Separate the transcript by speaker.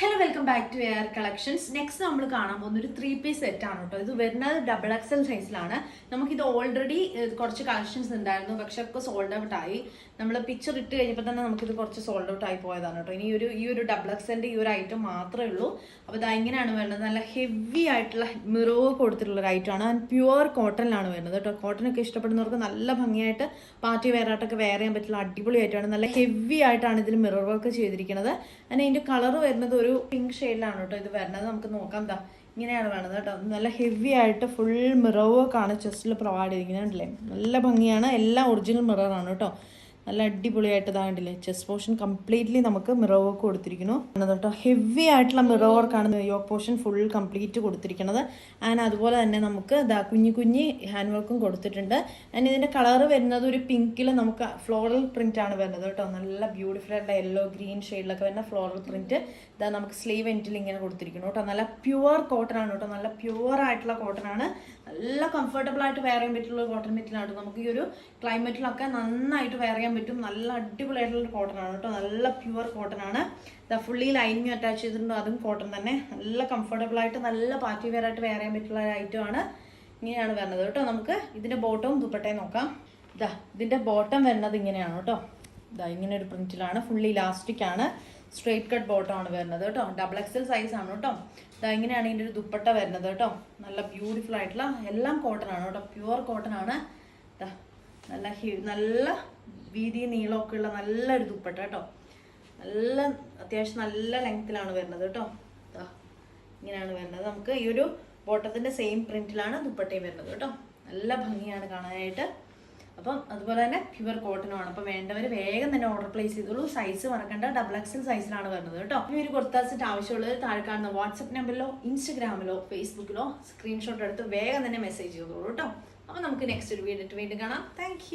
Speaker 1: Hello welcome back to air collections. Next നമ്മൾ കാണാൻ പോകുന്ന ഒരു 3-piece സെറ്റ് ആണ് കേട്ടോ. ഇത് വരുന്നത് XXL സൈസിലാണ്. നമുക്കിത് ഓൾറെഡി കുറച്ച് കളക്ഷൻസ് ഉണ്ടായിരുന്നു, പക്ഷെ ഒക്കെ സോൾഡ് ഔട്ട് ആയി. നമ്മൾ പിക്ചർ ഇട്ട് കഴിഞ്ഞപ്പോൾ തന്നെ നമുക്കിത് കുറച്ച് സോൾഡ് ഔട്ട് ആയി പോയതാണ് കേട്ടോ. ഇനി ഈ ഒരു XXLന്റെ ഈ ഒരു ഐറ്റം മാത്രമേ ഉള്ളൂ. അപ്പോൾ ഇത് ഇങ്ങനെയാണ് വരുന്നത്. നല്ല ഹെവി ആയിട്ടുള്ള മിറോ കൊടുത്തിട്ടുള്ള ഒരു ഐറ്റം ആണ്. ആൻഡ് പ്യുവർ കോട്ടണിലാണ് വരുന്നത് കേട്ടോ. കോട്ടനൊക്കെ ഇഷ്ടപ്പെടുന്നവർക്ക് നല്ല ഭംഗിയായിട്ട് പാർട്ടി വെയറായിട്ടൊക്കെ വെയർ ചെയ്യാൻ പറ്റുള്ള അടിപൊളി ആയിട്ടാണ്. നല്ല ഹെവി ആയിട്ടാണ് ഇതിൽ മിറർ വർക്ക് ചെയ്തിരിക്കുന്നത്. ആൻഡ് ഇതിന്റെ കളർ വരുന്നത് ഒരു പിങ്ക് ഷെയ്ഡിലാണ് കേട്ടോ ഇത് വരുന്നത്. നമുക്ക് നോക്കാം. എന്താ ഇങ്ങനെയാണ് വേണത് കേട്ടോ. നല്ല ഹെവി ആയിട്ട് ഫുൾ മിറർ വർക്കാണ് ചെസ്റ്റിൽ പ്രൊവൈഡ് ചെയ്തിരിക്കുന്നത്. നല്ല ഭംഗിയാണ്. എല്ലാം ഒറിജിനൽ മിററാണ് കേട്ടോ. നല്ല അടിപൊളിയായിട്ട് ഇതാകണ്ടില്ലേ. ചെസ്റ്റ് പോർഷൻ കംപ്ലീറ്റ്ലി നമുക്ക് മിറർ വർക്ക് കൊടുത്തിരിക്കുന്നു കേട്ടോ. ഹെവി ആയിട്ടുള്ള മിറർ വർക്കാണ് യോക്ക് പോർഷൻ ഫുൾ കംപ്ലീറ്റ് കൊടുത്തിരിക്കുന്നത്. ആൻഡ് അതുപോലെ തന്നെ നമുക്ക് കുഞ്ഞി ഹാൻഡ് വർക്കും കൊടുത്തിട്ടുണ്ട്. ആൻഡ് ഇതിന്റെ കളർ വരുന്നത് ഒരു പിങ്കിൽ നമുക്ക് ഫ്ലോറൽ പ്രിന്റ് ആണ് വരുന്നത് കേട്ടോ. നല്ല ബ്യൂട്ടിഫുൾ ആയിട്ടുള്ള യെല്ലോ ഗ്രീൻ ഷെയ്ഡിലൊക്കെ വരുന്ന ഫ്ലോറൽ പ്രിന്റ് ഇതാ നമുക്ക് സ്ലീവ് എൻഡിൽ ഇങ്ങനെ കൊടുത്തിരിക്കുന്നു കേട്ടോ. നല്ല പ്യുവർ കോട്ടൺ ആണ് കേട്ടോ. നല്ല പ്യുവർ ആയിട്ടുള്ള കോട്ടൺ ആണ്. നല്ല കംഫർട്ടബിൾ ആയിട്ട് വെയർ ചെയ്യാൻ പറ്റുള്ള കോട്ടൺ മെറ്റീരിയലാണ് കേട്ടോ. നമുക്ക് ഈ ഒരു ക്ലൈമറ്റിലൊക്കെ നന്നായിട്ട് വെയർ ചെയ്യാൻ പറ്റും. നല്ല അടിപൊളിയായിട്ടുള്ള കോട്ടൺ ആണ് കേട്ടോ. നല്ല പ്യുവർ കോട്ടൺ ആണ്. ഇതാ ഫുള്ളി ലൈനിങ് അറ്റാച്ച് ചെയ്തിട്ടുണ്ട്. അതും കോട്ടൺ തന്നെ. നല്ല കംഫർട്ടബിൾ ആയിട്ട് നല്ല പാർട്ടി വെയർ ആയിട്ട് വെയർ ചെയ്യാൻ പറ്റുള്ള ഒരു ഐറ്റം ആണ്. ഇങ്ങനെയാണ് വരുന്നത് കേട്ടോ. നമുക്ക് ഇതിന്റെ ബോട്ടവും ദുപ്പട്ടയും നോക്കാം. ഇതാ ഇതിന്റെ ബോട്ടം വരുന്നത് ഇങ്ങനെയാണ് കേട്ടോ. ഇതാ ഇങ്ങനെ ഒരു പ്രിന്റിലാണ്. ഫുള്ളി ഇലാസ്റ്റിക് ആണ്. സ്ട്രേറ്റ് കട്ട് ബോട്ടം ആണ് വരുന്നത് കേട്ടോ. XXL സൈസ് ആണ് കേട്ടോ. ഇതാ ഇങ്ങനെയാണ് ഇതിൻ്റെ ഒരു ദുപ്പട്ട വരുന്നത് കേട്ടോ. നല്ല ബ്യൂട്ടിഫുൾ ആയിട്ടുള്ള എല്ലാം കോട്ടൺ ആണ് കേട്ടോ. പ്യുവർ കോട്ടൺ ആണ്. നല്ല വീതി നീളമൊക്കെ ഉള്ള നല്ലൊരു ദുപ്പട്ട കേട്ടോ. നല്ല അത്യാവശ്യം നല്ല ലെങ്ത്തിലാണ് വരുന്നത് കേട്ടോ. ഇങ്ങനെയാണ് വരുന്നത്. നമുക്ക് ഈ ഒരു ബോട്ടത്തിന്റെ സെയിം പ്രിന്റിലാണ് ദുപ്പട്ടയും വരുന്നത് കേട്ടോ. നല്ല ഭംഗിയാണ് കാണാനായിട്ട്. അപ്പം അതുപോലെ തന്നെ പ്യുവർ കോട്ടനുമാണ്. അപ്പം വേണ്ടവർ വേഗം തന്നെ ഓർഡർ പ്ലേസ് ചെയ്തോളൂ. സൈസ് മറക്കണ്ട. XXL സൈസിലാണ് വരുന്നത് കേട്ടോ. ഈ ഒരു കുർത്താ സെറ്റ് ആവശ്യമുള്ളത് താഴെ കാണുന്ന വാട്സപ്പ് നമ്പറിലോ ഇൻസ്റ്റഗ്രാമിലോ ഫേസ്ബുക്കിലോ സ്ക്രീൻഷോട്ട് എടുത്ത് വേഗം തന്നെ മെസ്സേജ് ചെയ്തോളൂ കേട്ടോ. അപ്പം നമുക്ക് നെക്സ്റ്റ് ഒരു വീഡിയോ വീണ്ടും കാണാം. താങ്ക്